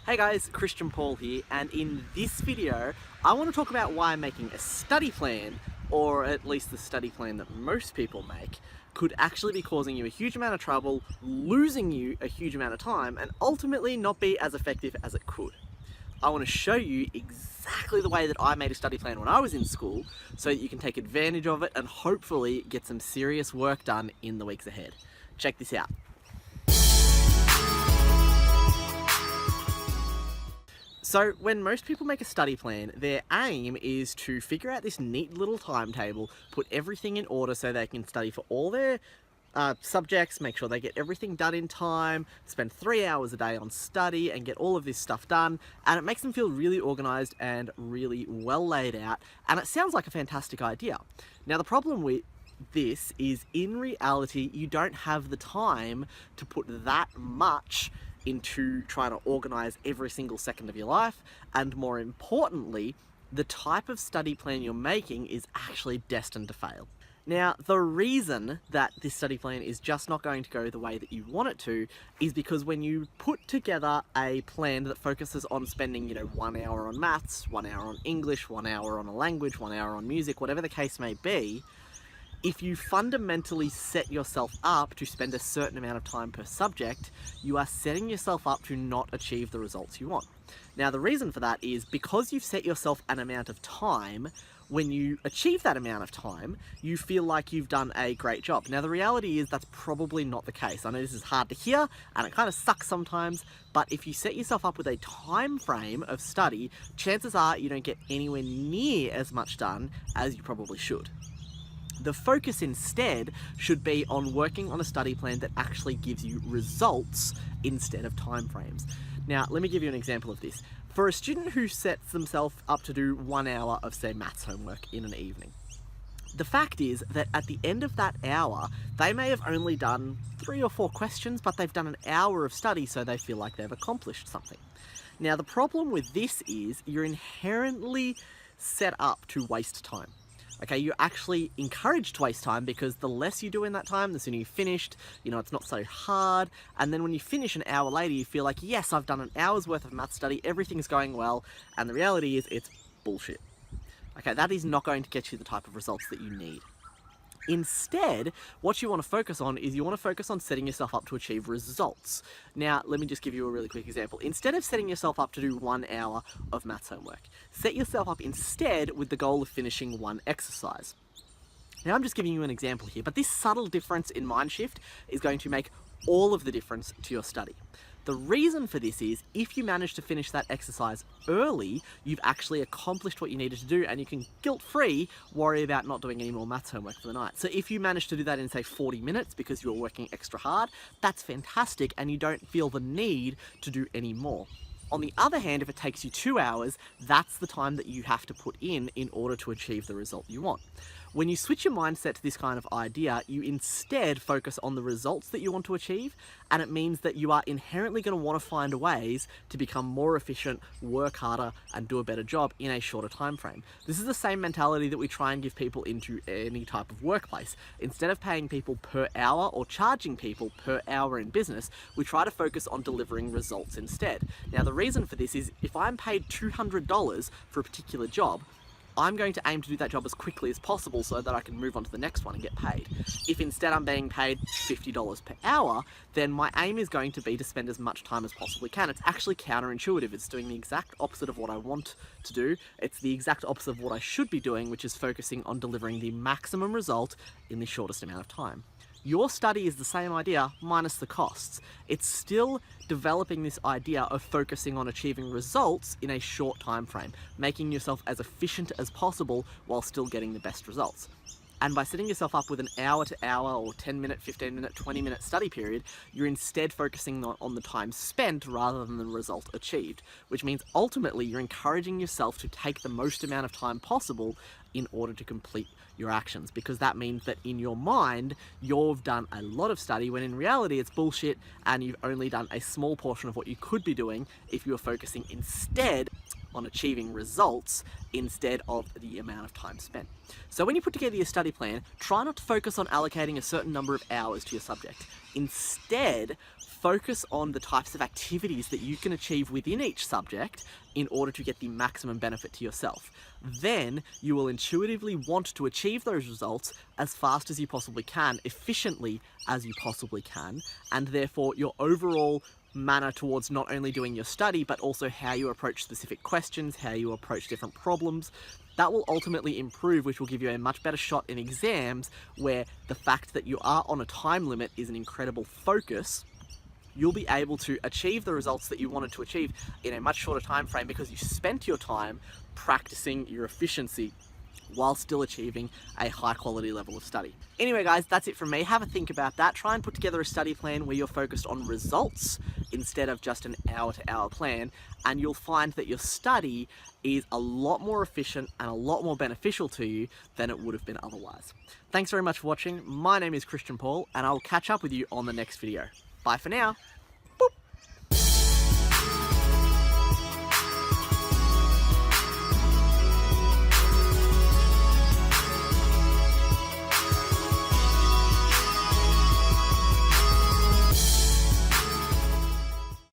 Hey guys, Christian Paul here, and in this video I want to talk about why making a study plan, or at least the study plan that most people make, could actually be causing you a huge amount of trouble, losing you a huge amount of time, and ultimately not be as effective as it could. I want to show you exactly the way that I made a study plan when I was in school so that you can take advantage of it and hopefully get some serious work done in the weeks ahead. Check this out. So when most people make a study plan, their aim is to figure out this neat little timetable, put everything in order so they can study for all their subjects, make sure they get everything done in time, spend 3 hours a day on study and get all of this stuff done, and it makes them feel really organized and really well laid out, and it sounds like a fantastic idea. Now the problem with this is, in reality, you don't have the time to put that much into trying to organize every single second of your life, and more importantly, the type of study plan you're making is actually destined to fail. Now, the reason that this study plan is just not going to go the way that you want it to is because when you put together a plan that focuses on spending, 1 hour on maths, 1 hour on English, 1 hour on a language, 1 hour on music, whatever the case may be, if you fundamentally set yourself up to spend a certain amount of time per subject, you are setting yourself up to not achieve the results you want. Now, the reason for that is because you've set yourself an amount of time. When you achieve that amount of time, you feel like you've done a great job. Now, the reality is that's probably not the case. I know this is hard to hear and it kind of sucks sometimes, but if you set yourself up with a time frame of study, chances are you don't get anywhere near as much done as you probably should. The focus instead should be on working on a study plan that actually gives you results instead of time frames. Now, let me give you an example of this. For a student who sets themselves up to do 1 hour of, say, maths homework in an evening, the fact is that at the end of that hour, they may have only done 3 or 4 questions, but they've done an hour of study, so they feel like they've accomplished something. Now, the problem with this is you're inherently set up to waste time. Okay, you're actually encouraged to waste time because the less you do in that time, the sooner you're finished, it's not so hard, and then when you finish an hour later, you feel like, yes, I've done an hour's worth of math study, everything's going well, and the reality is it's bullshit. Okay, that is not going to get you the type of results that you need. Instead, what you want to focus on is you want to focus on setting yourself up to achieve results. Now, let me just give you a really quick example. Instead of setting yourself up to do 1 hour of maths homework, set yourself up instead with the goal of finishing 1 exercise. Now, I'm just giving you an example here, but this subtle difference in mind shift is going to make all of the difference to your study. The reason for this is, if you manage to finish that exercise early, you've actually accomplished what you needed to do, and you can guilt-free worry about not doing any more maths homework for the night. So if you manage to do that in, say, 40 minutes because you're working extra hard, that's fantastic, and you don't feel the need to do any more. On the other hand, if it takes you 2 hours, that's the time that you have to put in order to achieve the result you want. When you switch your mindset to this kind of idea, you instead focus on the results that you want to achieve, and it means that you are inherently going to want to find ways to become more efficient, work harder, and do a better job in a shorter time frame. This is the same mentality that we try and give people into any type of workplace. Instead of paying people per hour or charging people per hour in business, we try to focus on delivering results instead. Now, the reason for this is, if I'm paid $200 for a particular job, I'm going to aim to do that job as quickly as possible so that I can move on to the next one and get paid. If instead I'm being paid $50 per hour, then my aim is going to be to spend as much time as possibly can. It's actually counterintuitive. It's doing the exact opposite of what I want to do. It's the exact opposite of what I should be doing, which is focusing on delivering the maximum result in the shortest amount of time. Your study is the same idea, minus the costs. It's still developing this idea of focusing on achieving results in a short time frame, making yourself as efficient as possible while still getting the best results. And by setting yourself up with an hour-to-hour or 10-minute, 15-minute, 20-minute study period, you're instead focusing on the time spent rather than the result achieved, which means ultimately you're encouraging yourself to take the most amount of time possible in order to complete your actions, because that means that in your mind, you've done a lot of study when in reality it's bullshit and you've only done a small portion of what you could be doing if you were focusing instead on achieving results instead of the amount of time spent. So when you put together your study plan, try not to focus on allocating a certain number of hours to your subject. Instead, focus on the types of activities that you can achieve within each subject in order to get the maximum benefit to yourself. Then you will intuitively want to achieve those results as fast as you possibly can, efficiently as you possibly can, and therefore your overall manner towards not only doing your study, but also how you approach specific questions, how you approach different problems, that will ultimately improve, which will give you a much better shot in exams, where the fact that you are on a time limit is an incredible focus. You'll be able to achieve the results that you wanted to achieve in a much shorter time frame because you spent your time practicing your efficiency while still achieving a high quality level of study. Anyway guys, that's it from me. Have a think about that. Try and put together a study plan where you're focused on results instead of just an hour-to-hour plan, and you'll find that your study is a lot more efficient and a lot more beneficial to you than it would have been otherwise. Thanks very much for watching. My name is Christian Paul, and I'll catch up with you on the next video. Bye for now.